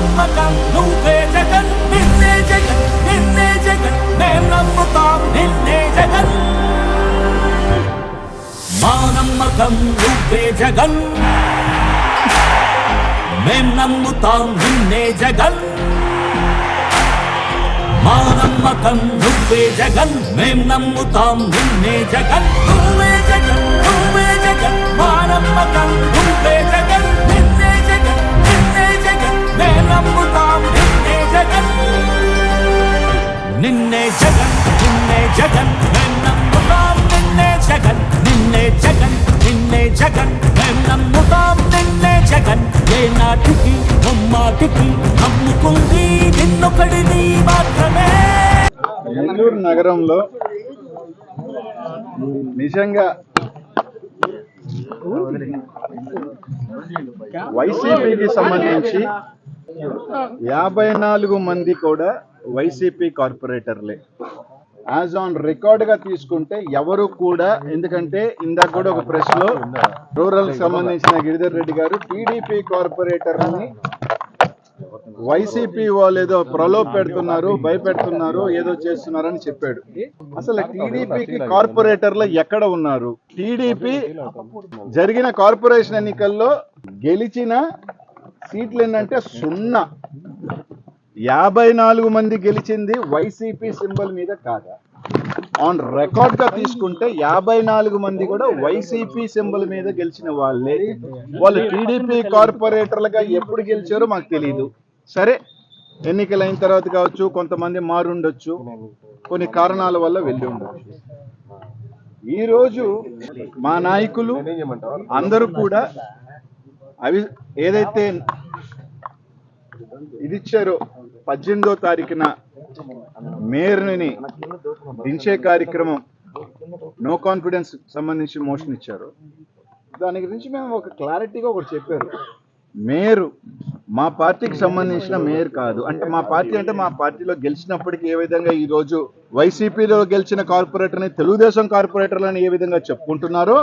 నమ్మకం నువ్వే జగన్ నిన్నే జగన్ నిన్నే జగన్ మేం నమ్ముతాం నిన్నే జగన్ మా నమ్మకం నువ్వే జగన్ మేం నమ్ముతాం నిన్నే జగన్ మా నమ్మకం నువ్వే జగన్ మేం నమ్ముతాం నిన్నే జగన్ నువ్వే జగన్ నువ్వే జగన్ మా నమ్మకం నువ్వే జగన్ నిన్నే జగన్ నిన్నే జగన్ మేం నమ్ముతాం నిన్నే జగన్ నిన్నే జగన్ నిన్నే జగన్ మేం నమ్ముతాం నిన్నే జగన్ నిన్నే జగన్ నిన్నే జగన్ మేం నమ్ముతాం నిన్నే జగన్ ఏ నాటికి నమ్మాటికి నమ్ముకుంది నిన్నొకడిని మాత్రమే. నెల్లూరు నగరంలో నిజంగా వైసీపీకి సంబంధించి 54 మంది కూడా వైసీపీ కార్పొరేటర్లే. యాజ్ ఆన్ రికార్డ్ గా తీసుకుంటే ఎవరు కూడా, ఎందుకంటే ఇందాక కూడా ఒక ప్రెస్ లో రూరల్ సంబంధించిన గిరిధర్ రెడ్డి గారు టీడీపీ కార్పొరేటర్ ని వైసీపీ వాళ్ళు ఏదో ప్రలోభ పెడుతున్నారు, భయపెడుతున్నారు, ఏదో చేస్తున్నారని చెప్పాడు. అసలు టీడీపీకి కార్పొరేటర్లు ఎక్కడ ఉన్నారు? టీడీపీ జరిగిన కార్పొరేషన్ ఎన్నికల్లో గెలిచిన సీట్లు ఏంటంటే 0. 54 మంది గెలిచింది వైసీపీ సింబల్ మీద కాదా? ఆన్ రికార్డ్ గా తీసుకుంటే 54 మంది కూడా వైసీపీ సింబల్ మీద గెలిచిన వాళ్ళే. వాళ్ళు టీడీపీ కార్పొరేటర్లుగా ఎప్పుడు గెలిచారో మాకు తెలియదు. సరే, ఎన్నికలు అయిన తర్వాత కావచ్చు, కొంతమంది మారుండొచ్చు, కొన్ని కారణాల వల్ల వెళ్ళి ఉండొచ్చు. ఈరోజు మా నాయకులు అందరూ కూడా అవి ఏదైతే ఇది ఇచ్చారో 18వ తారీఖున మేయర్ని దించే కార్యక్రమం, నో కాన్ఫిడెన్స్ సంబంధించి మోషన్ ఇచ్చారు. దాని గురించి మేము ఒక క్లారిటీగా ఒకటి చెప్పారు. మేయర్ మా పార్టీకి సంబంధించిన మేయర్ కాదు. అంటే మా పార్టీ అంటే మా పార్టీలో గెలిచినప్పటికీ ఏ విధంగా ఈరోజు వైసీపీలో గెలిచిన కార్పొరేటర్ని తెలుగుదేశం కార్పొరేటర్లని ఏ విధంగా చెప్పుకుంటున్నారో,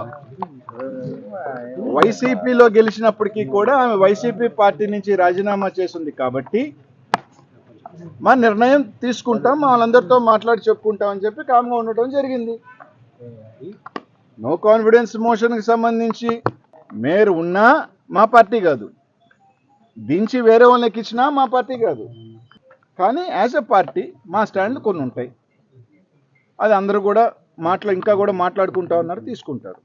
వైసీపీలో గెలిచినప్పటికీ కూడా ఆమె వైసీపీ పార్టీ నుంచి రాజీనామా చేసింది. కాబట్టి మా నిర్ణయం తీసుకుంటాం, వాళ్ళందరితో మాట్లాడి చెప్పుకుంటాం అని చెప్పి కామ్గా ఉండటం జరిగింది. నో కాన్ఫిడెన్స్ మోషన్కి సంబంధించి మేయర్ ఉన్నా మా పార్టీ కాదు, దించి వేరే వాళ్ళని ఎక్కించినా మా పార్టీ కాదు. కానీ యాజ్ ఎ పార్టీ మా స్టాండ్లు కొన్ని ఉంటాయి. అది అందరూ కూడా ఇంకా కూడా మాట్లాడుకుంటా ఉన్నారు, తీసుకుంటారు.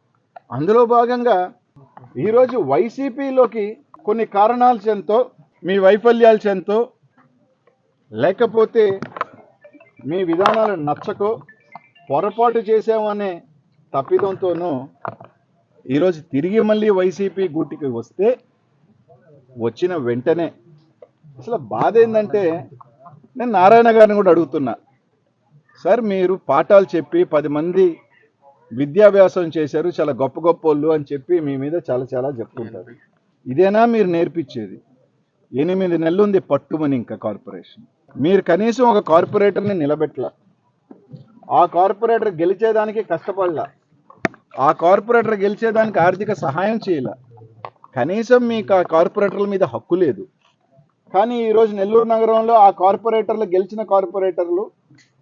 అందులో భాగంగా ఈరోజు వైసీపీలోకి కొన్ని కారణాల చెంతో, మీ వైఫల్యాల చెంతో, లేకపోతే మీ విధానాలు నచ్చకో, పొరపాటు చేసామనే తప్పిదంతోనూ ఈరోజు తిరిగి మళ్ళీ వైసీపీ గూటికి వస్తే, వచ్చిన వెంటనే అసలు బాధ ఏంటంటే, నేను నారాయణ గారిని కూడా అడుగుతున్నా, సార్ మీరు పాఠాలు చెప్పి 10 మంది విద్యాభ్యాసం చేశారు, చాలా గొప్ప గొప్ప వాళ్ళు అని చెప్పి మీ మీద చాలా చాలా చెప్తుంటారు. ఇదేనా మీరు నేర్పించేది? 8 నెలలు ఉంది పట్టుమని ఇంకా కార్పొరేషన్. మీరు కనీసం ఒక కార్పొరేటర్ని నిలబెట్టలా, ఆ కార్పొరేటర్ గెలిచేదానికి కష్టపడలా, ఆ కార్పొరేటర్ గెలిచేదానికి ఆర్థిక సహాయం చేయలా, కనీసం మీకు ఆ కార్పొరేటర్ల మీద హక్కు లేదు. కానీ ఈరోజు నెల్లూరు నగరంలో ఆ కార్పొరేటర్లు, గెలిచిన కార్పొరేటర్లు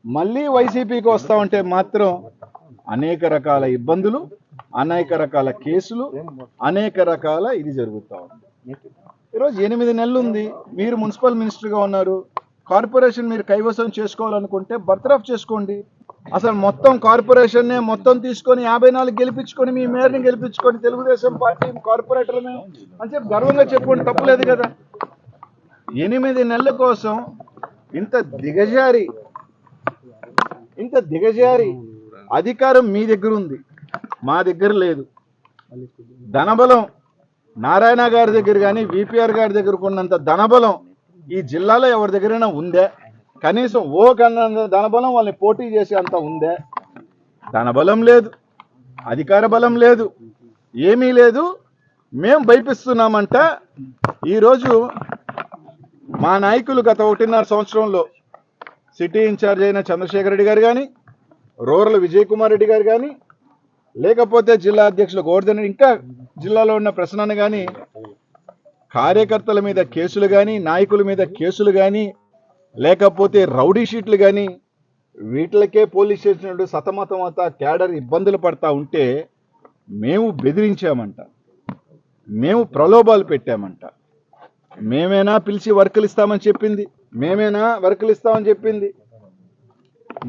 మళ్ళీ వైసీపీకి వస్తూ ఉంటే మాత్రం అనేక రకాల ఇబ్బందులు, అనేక రకాల కేసులు, అనేక రకాల ఇది జరుగుతూ ఉంది. ఈరోజు 8 నెలలు ఉంది, మీరు మున్సిపల్ మినిస్టర్గా ఉన్నారు. కార్పొరేషన్ మీరు కైవసం చేసుకోవాలనుకుంటే బర్తరఫ్ చేసుకోండి. అసలు మొత్తం కార్పొరేషన్నే మొత్తం తీసుకొని 54 గెలిపించుకొని, మీ మేయర్ని గెలిపించుకొని, తెలుగుదేశం పార్టీ కార్పొరేటర్ని అని చెప్పి గర్వంగా చెప్పుకోండి, తప్పులేదు కదా. 8 నెలల కోసం ఇంత దిగజారి అధికారం మీ దగ్గర ఉంది, మా దగ్గర లేదు. ధనబలం నారాయణ గారి దగ్గర కానీ విపిఆర్ గారి దగ్గర ఉన్నంత ధనబలం ఈ జిల్లాలో ఎవరి దగ్గరైనా ఉందే? కనీసం కన్నా ధనబలం వాళ్ళని పోటీ చేసే అంత ఉందే? ధనబలం లేదు, అధికార బలం లేదు, ఏమీ లేదు. మేము భయపిస్తున్నామంట. ఈరోజు మా నాయకులు గత 1.5 సంవత్సరంలో సిటీ ఇన్ఛార్జ్ అయిన చంద్రశేఖర్ రెడ్డి గారు కానీ, రూరల్ విజయ్ కుమార్ రెడ్డి గారు కానీ, లేకపోతే జిల్లా అధ్యక్షులు గోవర్ధన్, ఇంకా జిల్లాలో ఉన్న ప్రసన్న కానీ కార్యకర్తల మీద కేసులు కానీ, నాయకుల మీద కేసులు కానీ, లేకపోతే రౌడీ షీట్లు కానీ, వీటిలకే పోలీస్ స్టేషన్ సతమతం అవుతా క్యాడర్ ఇబ్బందులు పడతా ఉంటే మేము బెదిరించామంట, మేము ప్రలోభాలు పెట్టామంట. మేమేనా పిలిచి వర్కులు ఇస్తామని చెప్పింది? మేమేనా వర్కులు ఇస్తామని చెప్పింది?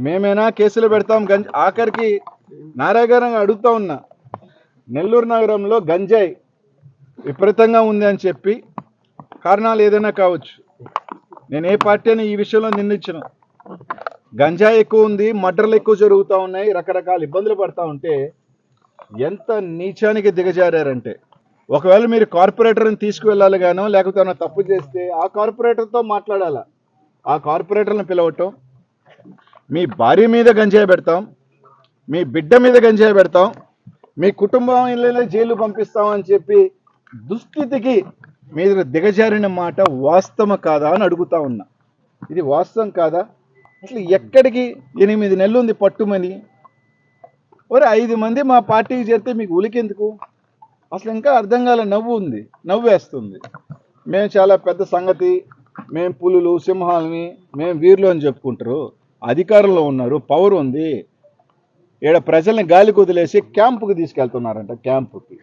మేమేనా కేసులు పెడతాం? ఆఖరికి నారాయణ అడుగుతా ఉన్నా, నెల్లూరు నగరంలో గంజాయి విపరీతంగా ఉంది అని చెప్పి, కారణాలు ఏదైనా కావచ్చు, నేను ఏ పార్టీని ఈ విషయంలో నిందించను. గంజాయి ఎక్కువ ఉంది, మర్డర్లు ఎక్కువ జరుగుతూ ఉన్నాయి, రకరకాల ఇబ్బందులు పడతా ఉంటే ఎంత నీచానికి దిగజారంటే, ఒకవేళ మీరు కార్పొరేటర్ని తీసుకువెళ్ళాలి గానో లేకపోతే ఏమైనా తప్పు చేస్తే ఆ కార్పొరేటర్తో మాట్లాడాలా. ఆ కార్పొరేటర్ని పిలవటం, మీ భార్య మీద గంజాయి పెడతాం, మీ బిడ్డ మీద గంజాయి పెడతాం, మీ కుటుంబం ఇళ్ళని జైలు పంపిస్తామని చెప్పి దుస్థితికి మీరు దిగజారిన మాట వాస్తవం కాదా అని అడుగుతా ఉన్నా. ఇది వాస్తవం కాదా? అసలు ఎక్కడికి 8 నెలలు ఉంది పట్టుమని, ఒరే 5 మంది మా పార్టీకి చేరితే మీకు ఉలికెందుకు? అసలు ఇంకా అర్థం కాలే. నవ్వు ఉంది, నవ్వేస్తుంది. మేము చాలా పెద్ద సంగతి, మేము పులులు సింహాలని, మేము వీరులు అని చెప్పుకుంటారు. అధికారంలో ఉన్నారు, పవర్ ఉంది, ఈడ ప్రజల్ని గాలికి వదిలేసి క్యాంపుకి తీసుకెళ్తున్నారంట. క్యాంపుకి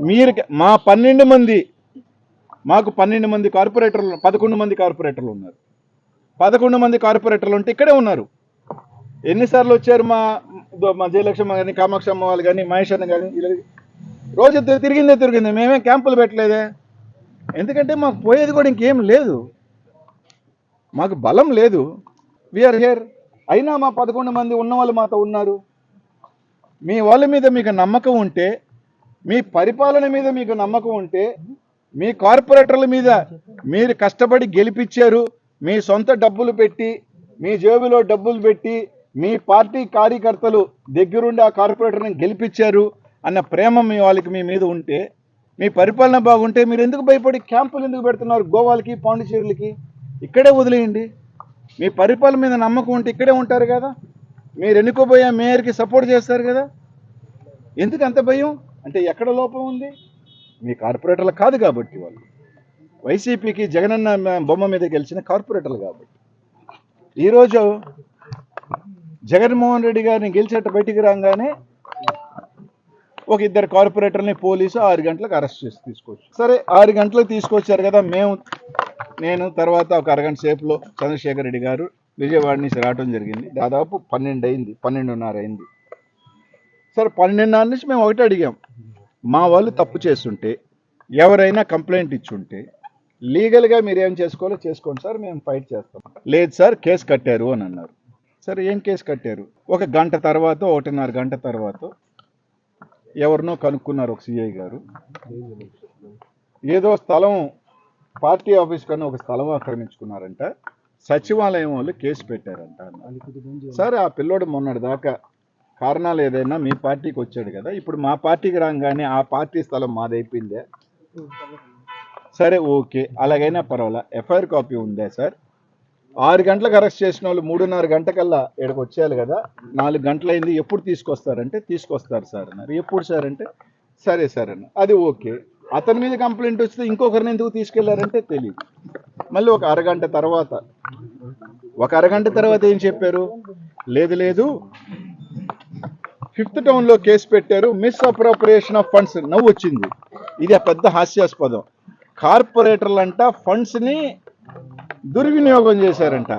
మీరు మా 12 మంది, మాకు 12 మంది కార్పొరేటర్లు, 11 మంది కార్పొరేటర్లు ఉన్నారు. 11 మంది కార్పొరేటర్లు ఉంటే ఇక్కడే ఉన్నారు. ఎన్నిసార్లు వచ్చారు మా జయలక్ష్మ కానీ, కామాక్షమ్మ వాళ్ళు కానీ, మహేష్ అన్న కానీ, రోజు తిరిగిందే. మేమే క్యాంపులు పెట్టలేదే. ఎందుకంటే మాకు పోయేది కూడా ఇంకేం లేదు, మాకు బలం లేదు. We are here. అయినా మా 11 మంది ఉన్న వాళ్ళు మాతో ఉన్నారు. మీ వాళ్ళ మీద మీకు నమ్మకం ఉంటే, మీ పరిపాలన మీద మీకు నమ్మకం ఉంటే, మీ కార్పొరేటర్ల మీద మీరు కష్టపడి గెలిపించారు, మీ సొంత డబ్బులు పెట్టి, మీ జేబులో డబ్బులు పెట్టి, మీ పార్టీ కార్యకర్తలు దగ్గరుండి ఆ కార్పొరేటర్ని గెలిపించారు అన్న ప్రేమ మీ వాళ్ళకి మీ మీద ఉంటే, మీ పరిపాలన బాగుంటే మీరు ఎందుకు భయపడి క్యాంపులు ఎందుకు పెడుతున్నారు? గోవాలకి, పాండిచేరులకి ఇక్కడే వదిలేయండి. మీ పరిపాలన మీద నమ్మకం ఉంటే ఇక్కడే ఉంటారు కదా. మీరు ఎన్నుకోబోయే మేయర్కి సపోర్ట్ చేస్తారు కదా. ఎందుకు అంత భయం? అంటే ఎక్కడ లోపం ఉంది? మీ కార్పొరేటర్లు కాదు కాబట్టి, వాళ్ళు వైసీపీకి జగనన్న బొమ్మ మీద గెలిచిన కార్పొరేటర్లు కాబట్టి. ఈరోజు జగన్మోహన్ రెడ్డి గారిని గెలిచేట బయటికి రాగానే ఒక 2 కార్పొరేటర్ని పోలీసు 6 గంటలకు అరెస్ట్ చేసి తీసుకోవచ్చు. సరే 6 గంటలకు తీసుకొచ్చారు కదా. నేను తర్వాత ఒక అరగంట సేపులో చంద్రశేఖర్ రెడ్డి గారు విజయవాడ నుంచి రావడం జరిగింది. దాదాపు 12 అయింది, 12:30 అయింది. సరే 12:30 నుంచి మేము ఒకటి అడిగాం, మా వాళ్ళు తప్పు చేస్తుంటే, ఎవరైనా కంప్లైంట్ ఇచ్చుంటే లీగల్గా మీరు ఏం చేసుకోవాలో చేసుకోండి సార్, మేము ఫైట్ చేస్తాం. లేదు సార్ కేసు కట్టారు అని అన్నారు. సరే ఏం కేసు కట్టారు? 1 గంట తర్వాత, 1:30 గంట తర్వాత ఎవరినో కనుక్కున్నారు ఒక సిఐ గారు, ఏదో స్థలం పార్టీ ఆఫీస్ కన్నా ఒక స్థలం ఆక్రమించుకున్నారంట, సచివాలయం వాళ్ళు కేసు పెట్టారంట. సరే ఆ పిల్లోడు మొన్నటి దాకా కారణాలు ఏదైనా మీ పార్టీకి వచ్చాడు కదా, ఇప్పుడు మా పార్టీకి రాగానే ఆ పార్టీ స్థలం మాదైపోయిందే. సరే ఓకే, అలాగైనా పర్వాలా, ఎఫ్ఐఆర్ కాపీ ఉందే సార్. 6 గంటలకు అరెస్ట్ చేసిన వాళ్ళు 3:30 గంటకల్లా ఇక్కడికి వచ్చేయాలి కదా, 4 గంటలైంది, ఎప్పుడు తీసుకొస్తారంటే తీసుకొస్తారు సార్ అన్నారు. ఎప్పుడు సార్ అంటే సరే సార్ అన్న. అది ఓకే. అతని మీద కంప్లైంట్ వస్తే ఇంకొకరిని ఎందుకు తీసుకెళ్లారంటే తెలియదు. మళ్ళీ ఒక అరగంట తర్వాత ఏం చెప్పారు? లేదు 5th టౌన్లో కేసు పెట్టారు, మిస్ అప్రోప్రియేషన్ ఆఫ్ ఫండ్స్. నవ్వు వచ్చింది. ఇది పెద్ద హాస్యాస్పదం. కార్పొరేటర్లంట ఫండ్స్ని దుర్వినియోగం చేశారంట.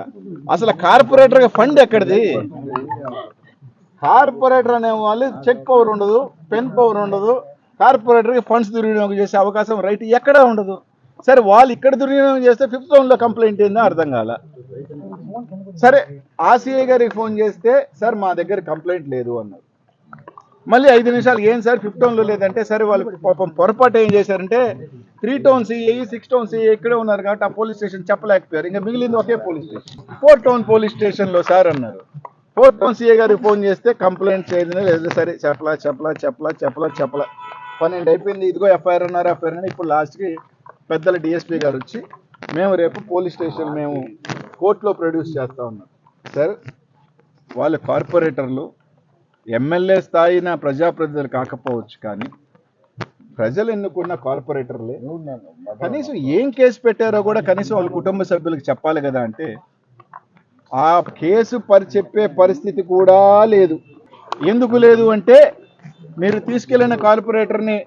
అసలు కార్పొరేటర్గా ఫండ్ ఎక్కడిది? కార్పొరేటర్ అనే వాళ్ళు చెక్ పవర్ ఉండదు, పెన్ పవర్ ఉండదు. కార్పొరేటర్కి ఫండ్స్ దుర్వినియోగం చేసే అవకాశం రైట్ ఎక్కడా ఉండదు. సరే వాళ్ళు ఇక్కడ దుర్వినియోగం చేస్తే 5th టౌన్లో కంప్లైంట్ ఏందో అర్థం కాల. సరే ఆర్సీఐ గారికి ఫోన్ చేస్తే సార్ మా దగ్గర కంప్లైంట్ లేదు అన్నారు. మళ్ళీ 5 నిమిషాలు ఏం సార్ 5th టౌన్లో లేదంటే, సరే వాళ్ళు పాపం పొరపాటు ఏం చేశారంటే 3 టౌన్ సిఐ 6 టౌన్ సిఐ ఇక్కడే ఉన్నారు కాబట్టి ఆ పోలీస్ స్టేషన్ చెప్పలేకపోయారు. ఇంకా మిగిలింది ఒకే పోలీస్ స్టేషన్, 4 టౌన్ పోలీస్ స్టేషన్లో సార్ అన్నారు. 4 టౌన్ సిఐ గారికి ఫోన్ చేస్తే కంప్లైంట్ చేయదు. లేదు సరే చెప్పలా 12 అయిపోయింది. ఇదిగో ఎఫ్ఐఆర్ అన్నారు. ఇప్పుడు లాస్ట్కి పెద్దల డిఎస్పీ గారు వచ్చి మేము రేపు పోలీస్ స్టేషన్ మేము కోర్టులో ప్రొడ్యూస్ చేస్తా ఉన్నాం. సార్ వాళ్ళ కార్పొరేటర్లు ఎమ్మెల్యే స్థాయిన ప్రజాప్రతినిధులు కాకపోవచ్చు, కానీ ప్రజలు ఎన్నుకున్న కార్పొరేటర్లే కనీసం ఏం కేసు పెట్టారో కూడా కనీసం వాళ్ళ కుటుంబ సభ్యులకు చెప్పాలి కదా అంటే ఆ కేసు చెప్పే పరిస్థితి కూడా లేదు. ఎందుకు లేదు అంటే మీరు తీసుకెళ్లిన కార్పొరేటర్ని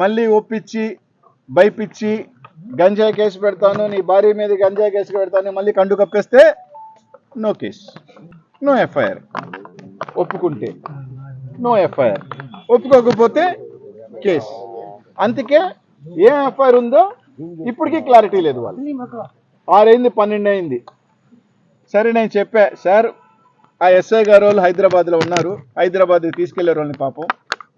మళ్ళీ ఒప్పించి భయపిచ్చి గంజాయి కేసు పెడతాను, నీ భార్య మీద గంజాయి కేసు పెడతాను, మళ్ళీ కండు కప్పేస్తే నో కేసు, నో ఎఫ్ఐఆర్. ఒప్పుకుంటే నో ఎఫ్ఐఆర్, ఒప్పుకోకపోతే కేసు. అందుకే ఏం ఎఫ్ఐఆర్ ఉందో ఇప్పటికీ క్లారిటీ లేదు. వాళ్ళు 6 అయింది 12 అయింది. సరే నేను చెప్పా సార్ ఆ ఎస్ఐ గారు వాళ్ళు హైదరాబాద్లో ఉన్నారు, హైదరాబాద్కి తీసుకెళ్లారు వాళ్ళని పాపం,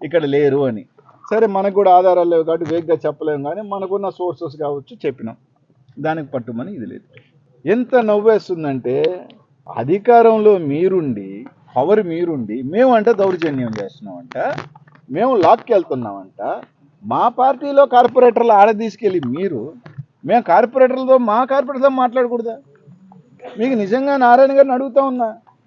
ఇక్కడ లేరు అని. సరే మనకు కూడా ఆధారాలు లేవు కాబట్టి వేగ్గా చెప్పలేము, కానీ మనకున్న సోర్సెస్ కావచ్చు చెప్పినాం, దానికి పట్టుమని ఇది లేదు. ఎంత నవ్వేస్తుందంటే అధికారంలో మీరుండి పవర్ మీరుండి మేమంట దౌర్జన్యం చేస్తున్నామంట, మేము లాక్కి వెళ్తున్నామంట, మా పార్టీలో కార్పొరేటర్లు ఆడ తీసుకెళ్ళి మీరు మేము కార్పొరేటర్లతో మా కార్పొరేటర్తో మాట్లాడకూడదా? మీకు నిజంగా నారాయణ గారిని అడుగుతా ఉన్నా,